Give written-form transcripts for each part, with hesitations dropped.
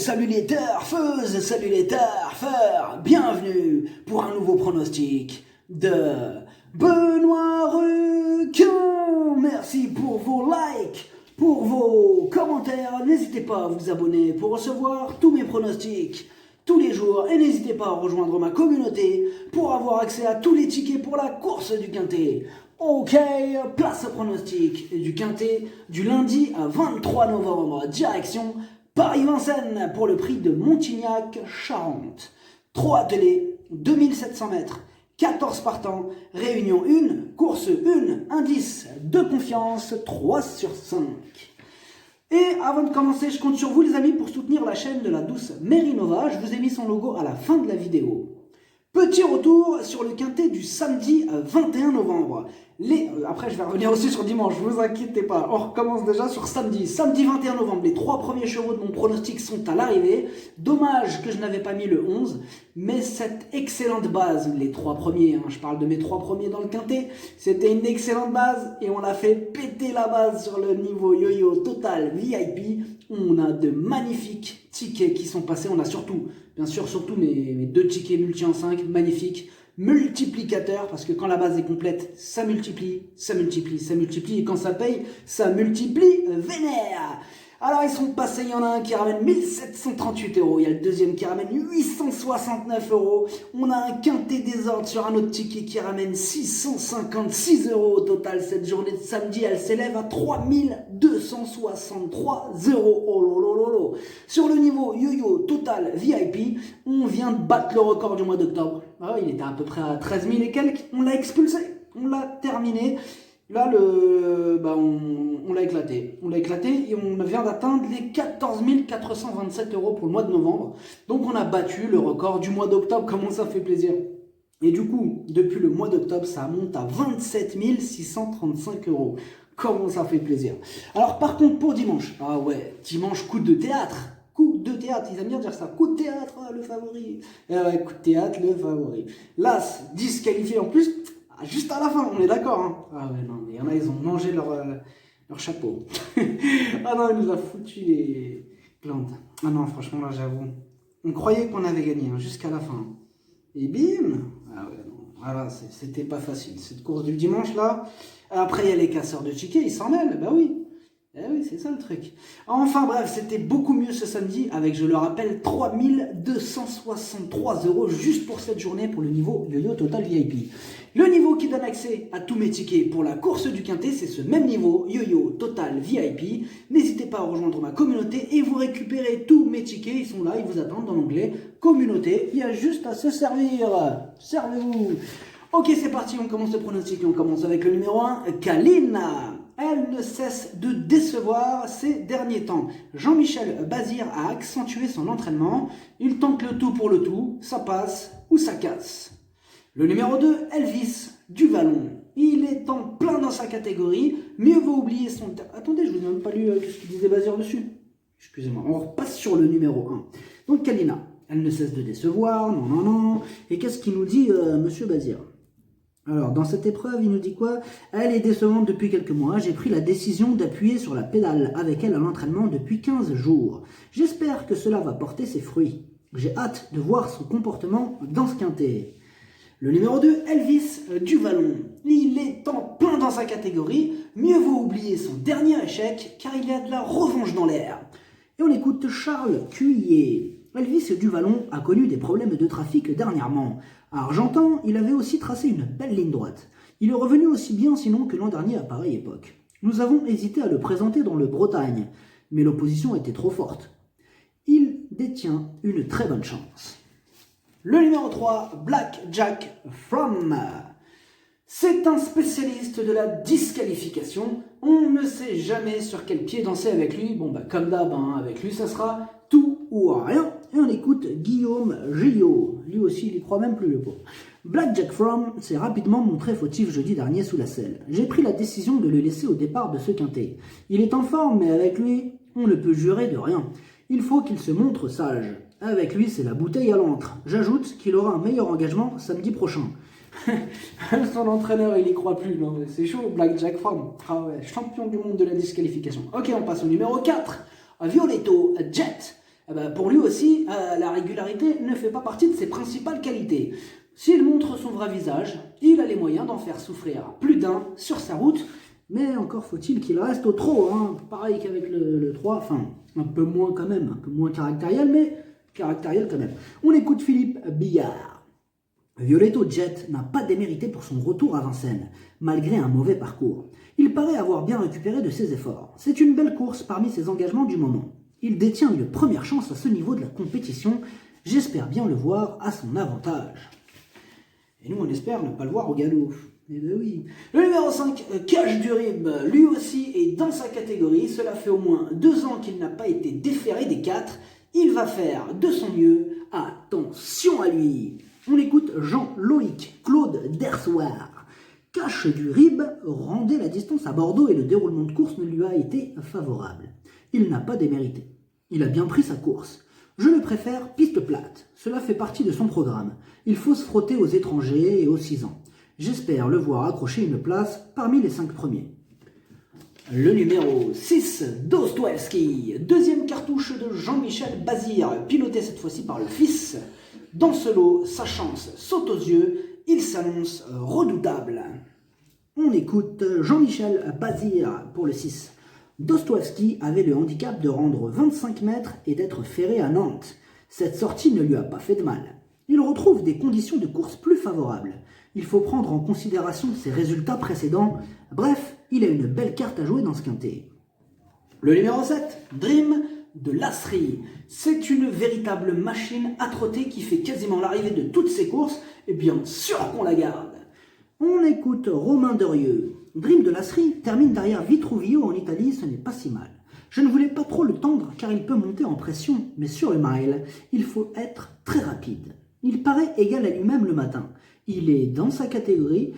salut les turfeuses, salut les turfeurs, bienvenue pour un nouveau pronostic de Benoît Requin. Merci pour vos likes, pour vos commentaires, n'hésitez pas à vous abonner pour recevoir tous mes pronostics tous les jours et n'hésitez pas à rejoindre ma communauté pour avoir accès à tous les tickets pour la course du Quintet. Ok, place au pronostic du Quintet du lundi à 23 novembre, direction Paris-Vincennes pour le prix de Montignac-Charente. 3 attelés, 2700 mètres, 14 partants, réunion 1, course 1, indice de confiance 3 sur 5. Et avant de commencer, je compte sur vous les amis pour soutenir la chaîne de la douce Mérinova. Je vous ai mis son logo à la fin de la vidéo. Petit retour sur le Quintet du samedi 21 novembre. Après, je vais revenir aussi sur dimanche, ne vous inquiétez pas. On recommence déjà sur samedi. Samedi 21 novembre, les 3 premiers chevaux de mon pronostic sont à l'arrivée. Dommage que je n'avais pas mis le 11, mais cette excellente base, les 3 premiers, je parle de mes 3 premiers dans le Quintet, c'était une excellente base et on a fait péter la base sur le niveau yo-yo total VIP. On a de magnifiques tickets qui sont passés. On a surtout, bien sûr, mes 2 tickets multi en 5, magnifiques. Multiplicateur, parce que quand la base est complète, ça multiplie, ça multiplie, ça multiplie, et quand ça paye, ça multiplie vénère. Alors ils sont passés, il y en a un qui ramène 1738 €, il y a le deuxième qui ramène 869 €, on a un Quintet désordre sur un autre ticket qui ramène 656 € au total. Cette journée de samedi, elle s'élève à 3263 €. Oh lolo. Sur le niveau yo-yo total VIP, on vient de battre le record du mois d'octobre. Il était à peu près à 13 000 et quelques, on l'a expulsé, on l'a terminé. Là, on l'a éclaté. On l'a éclaté et on vient d'atteindre les 14 427 € pour le mois de novembre. Donc, on a battu le record du mois d'octobre. Comment ça fait plaisir. Et du coup, depuis le mois d'octobre, ça monte à 27 635 €. Comment ça fait plaisir. Alors, par contre, pour dimanche, dimanche, coup de théâtre. Coup de théâtre, ils aiment bien dire ça. Coup de théâtre, le favori. Coup de théâtre, le favori. L'As, disqualifié en plus. Juste à la fin, on est d'accord. Non, mais il y en a, ils ont mangé leur chapeau. Non, il nous a foutu les glandes. Non, franchement, là, j'avoue. On croyait qu'on avait gagné, jusqu'à la fin. Et bim. C'était pas facile. Cette course du dimanche, là. Après, il y a les casseurs de tickets, ils s'en mêlent, oui. Oui, c'est ça le truc. Enfin bref, c'était beaucoup mieux ce samedi avec, je le rappelle, 3263 € juste pour cette journée pour le niveau yo-yo total VIP. Le niveau qui donne accès à tous mes tickets pour la course du Quintet, c'est ce même niveau yo-yo total VIP. N'hésitez pas à rejoindre ma communauté et vous récupérez tous mes tickets. Ils sont là, ils vous attendent dans l'onglet communauté. Il y a juste à se servir. Servez-vous. Ok, c'est parti, on commence le pronostic et on commence avec le numéro 1, Kalina. Elle ne cesse de décevoir ces derniers temps. Jean-Michel Bazir a accentué son entraînement. Il tente le tout pour le tout. Ça passe ou ça casse. Le numéro 2, Elvis du Vallon. Il est en plein dans sa catégorie. Mieux vaut oublier son... Attendez, je vous ai même pas lu ce qu'il disait Bazir dessus. Excusez-moi, on repasse sur le numéro 1. Donc Kalina, elle ne cesse de décevoir. Non. Et qu'est-ce qu'il nous dit Monsieur Bazir ? Alors, dans cette épreuve, il nous dit quoi? Elle est décevante depuis quelques mois. J'ai pris la décision d'appuyer sur la pédale avec elle à l'entraînement depuis 15 jours. J'espère que cela va porter ses fruits. J'ai hâte de voir son comportement dans ce Quintet. Le numéro 2, Elvis du Vallon. Il est en plein dans sa catégorie. Mieux vaut oublier son dernier échec, car il y a de la revanche dans l'air. Et on écoute Charles Cuillet. Elvis du Vallon a connu des problèmes de trafic dernièrement. À Argentan, il avait aussi tracé une belle ligne droite. Il est revenu aussi bien sinon que l'an dernier à pareille époque. Nous avons hésité à le présenter dans le Bretagne, mais l'opposition était trop forte. Il détient une très bonne chance. Le numéro 3, Black Jack From. C'est un spécialiste de la disqualification. On ne sait jamais sur quel pied danser avec lui. Comme d'hab, avec lui, ça sera tout ou rien. Et on écoute Guillaume Gillot. Lui aussi, il y croit même plus, le pauvre. Black Jack From s'est rapidement montré fautif jeudi dernier sous la selle. J'ai pris la décision de le laisser au départ de ce Quintet. Il est en forme, mais avec lui, on ne peut jurer de rien. Il faut qu'il se montre sage. Avec lui, c'est la bouteille à l'encre. J'ajoute qu'il aura un meilleur engagement samedi prochain. Son entraîneur, il y croit plus. Non, c'est chaud, Black Jack From. Champion du monde de la disqualification. Ok, on passe au numéro 4. Violetto Jet. Eh ben, pour lui aussi, la régularité ne fait pas partie de ses principales qualités. S'il montre son vrai visage, il a les moyens d'en faire souffrir plus d'un sur sa route, mais encore faut-il qu'il reste au trot, hein. Pareil qu'avec le 3, enfin un peu moins quand même, un peu moins caractériel, mais caractériel quand même. On écoute Philippe Billard. Violetto Jet n'a pas démérité pour son retour à Vincennes, malgré un mauvais parcours. Il paraît avoir bien récupéré de ses efforts. C'est une belle course parmi ses engagements du moment. Il détient une première chance à ce niveau de la compétition. J'espère bien le voir à son avantage. Et nous, on espère ne pas le voir au galop. Eh ben oui. Le numéro 5, Cash du Rib, lui aussi est dans sa catégorie. Cela fait au moins 2 ans qu'il n'a pas été déféré des 4. Il va faire de son mieux. Attention à lui. On écoute Jean-Loïc Claude Dersoir. Cash du Rib rendait la distance à Bordeaux et le déroulement de course ne lui a été favorable. Il n'a pas démérité. Il a bien pris sa course. Je le préfère piste plate. Cela fait partie de son programme. Il faut se frotter aux étrangers et aux 6 ans. J'espère le voir accrocher une place parmi les 5 premiers. Le numéro 6, Dostoevsky, deuxième cartouche de Jean-Michel Bazir, piloté cette fois-ci par le fils. Dans ce lot, sa chance saute aux yeux, il s'annonce redoutable. On écoute Jean-Michel Bazir pour le 6. Dostoevsky avait le handicap de rendre 25 mètres et d'être ferré à Nantes. Cette sortie ne lui a pas fait de mal. Il retrouve des conditions de course plus favorables. Il faut prendre en considération ses résultats précédents. Bref, il a une belle carte à jouer dans ce quintet. Le numéro 7, Dream de Lasserie. C'est une véritable machine à trotter qui fait quasiment l'arrivée de toutes ses courses, et bien sûr qu'on la garde. On écoute Romain Derieux. Dream de Lasserie termine derrière Vitruvio en Italie, ce n'est pas si mal. Je ne voulais pas trop le tendre car il peut monter en pression, mais sur le mile, il faut être très rapide. Il paraît égal à lui-même le matin. Il est dans sa catégorie,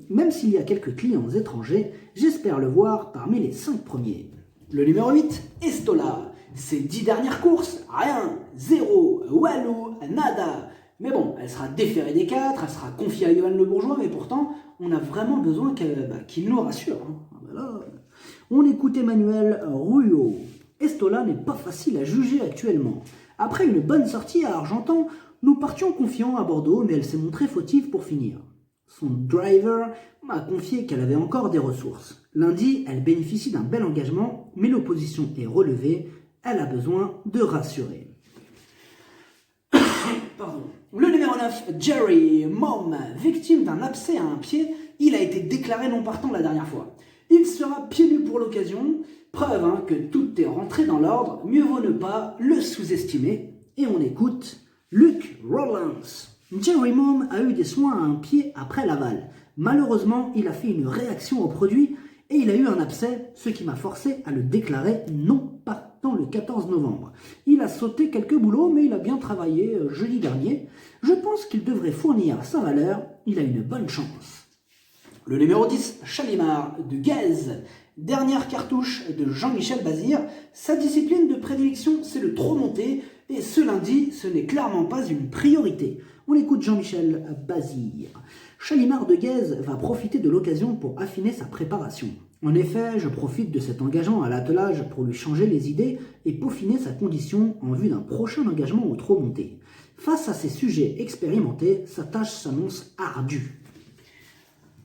même s'il y a quelques clients étrangers, j'espère le voir parmi les 5 premiers. Le numéro 8, Estola. Ses 10 dernières courses, rien, 0, walou, nada. Mais bon, elle sera déférée des 4, elle sera confiée à Johan Le Bourgeois, mais pourtant, on a vraiment besoin qu'il nous rassure. Hein. On écoute Emmanuel Rouillot. Estola n'est pas facile à juger actuellement. Après une bonne sortie à Argentan, nous partions confiants à Bordeaux, mais elle s'est montrée fautive pour finir. Son driver m'a confié qu'elle avait encore des ressources. Lundi, elle bénéficie d'un bel engagement, mais l'opposition est relevée. Elle a besoin de rassurer. Pardon. Le numéro 9, Jerry Mom, victime d'un abcès à un pied, il a été déclaré non partant la dernière fois. Il sera pieds nus pour l'occasion, preuve que tout est rentré dans l'ordre, mieux vaut ne pas le sous-estimer. Et on écoute Luke Rollins. Jerry Mom a eu des soins à un pied après l'aval. Malheureusement, il a fait une réaction au produit et il a eu un abcès, ce qui m'a forcé à le déclarer non partant le 14 novembre. Il a sauté quelques boulots, mais il a bien travaillé jeudi dernier. Je pense qu'il devrait fournir sa valeur, il a une bonne chance. Le numéro 10, Chalimard de Guèze. Dernière cartouche de Jean-Michel Bazir. Sa discipline de prédilection, c'est le trot monté. Et ce lundi, ce n'est clairement pas une priorité. On écoute Jean-Michel Bazir. Chalimard de Guèze va profiter de l'occasion pour affiner sa préparation. En effet, je profite de cet engagement à l'attelage pour lui changer les idées et peaufiner sa condition en vue d'un prochain engagement au trot monté. Face à ces sujets expérimentés, sa tâche s'annonce ardue.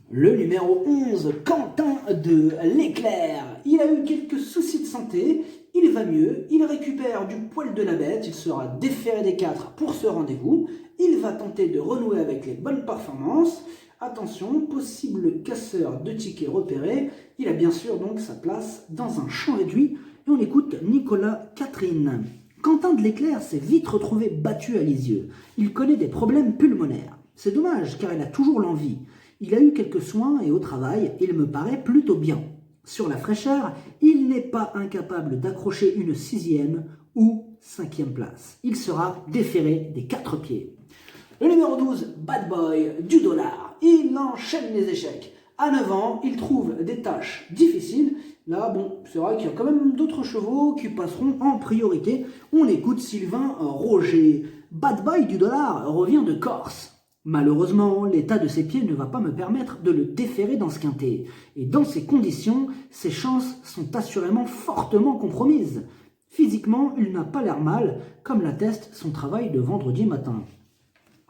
Le numéro 11, Quentin de l'Éclair. Il a eu quelques soucis de santé, il va mieux, il récupère du poil de la bête, il sera déféré des 4 pour ce rendez-vous, il va tenter de renouer avec les bonnes performances. Attention, possible casseur de tickets repéré, il a bien sûr donc sa place dans un champ réduit. Et on écoute Nicolas Catherine. Quentin de l'Éclair s'est vite retrouvé battu à Lisieux. Il connaît des problèmes pulmonaires. C'est dommage car il a toujours l'envie. Il a eu quelques soins et au travail, il me paraît plutôt bien. Sur la fraîcheur, il n'est pas incapable d'accrocher une 6e ou 5e place. Il sera déféré des 4 pieds. Le numéro 12, Bad Boy du dollar. Il enchaîne les échecs. À 9 ans, il trouve des tâches difficiles. Là, bon, c'est vrai qu'il y a quand même d'autres chevaux qui passeront en priorité. On écoute Sylvain Roger. Bad Boy du dollar revient de Corse. Malheureusement, l'état de ses pieds ne va pas me permettre de le déférer dans ce quintet. Et dans ces conditions, ses chances sont assurément fortement compromises. Physiquement, il n'a pas l'air mal, comme l'atteste son travail de vendredi matin.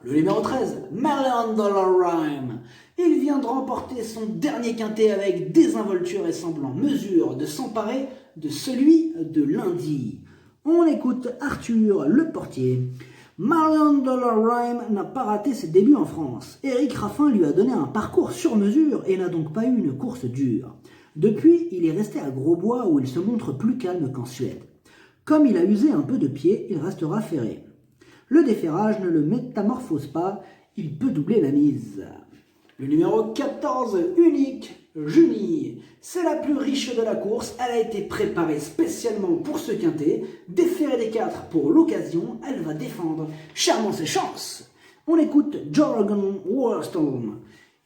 Le numéro 13, $1 Million Rhyme. Il vient de remporter son dernier quintet avec désinvolture et semble en mesure de s'emparer de celui de lundi. On écoute Arthur le portier. $1 Million Rhyme n'a pas raté ses débuts en France. Éric Raffin lui a donné un parcours sur mesure et n'a donc pas eu une course dure. Depuis, il est resté à Grosbois où il se montre plus calme qu'en Suède. Comme il a usé un peu de pied, il restera ferré. Le déferrage ne le métamorphose pas, il peut doubler la mise. Le numéro 14, Unique, Junie. C'est la plus riche de la course, elle a été préparée spécialement pour ce quintet. Déférée des 4 pour l'occasion, elle va défendre charmant ses chances. On écoute Jorgen Worstorm.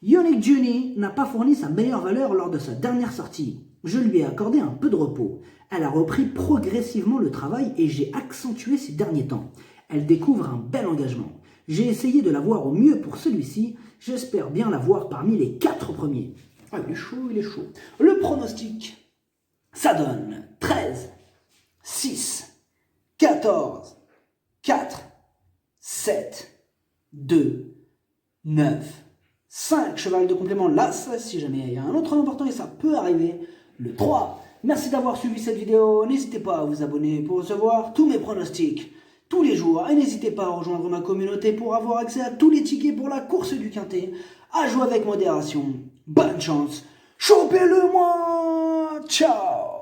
Unique Junie n'a pas fourni sa meilleure valeur lors de sa dernière sortie. Je lui ai accordé un peu de repos. Elle a repris progressivement le travail et j'ai accentué ces derniers temps. Elle découvre un bel engagement. J'ai essayé de la voir au mieux pour celui-ci. J'espère bien la voir parmi les 4 premiers. Ah, il est chaud, il est chaud. Le pronostic, ça donne 13, 6, 14, 4, 7, 2, 9, 5. Cheval de complément, l'As, si jamais il y a un autre important et ça peut arriver, le 3. Merci d'avoir suivi cette vidéo. N'hésitez pas à vous abonner pour recevoir tous mes pronostics tous les jours. Et n'hésitez pas à rejoindre ma communauté pour avoir accès à tous les tickets pour la course du quintet. À jouer avec modération. Bonne chance. Chopez-le moi. Ciao.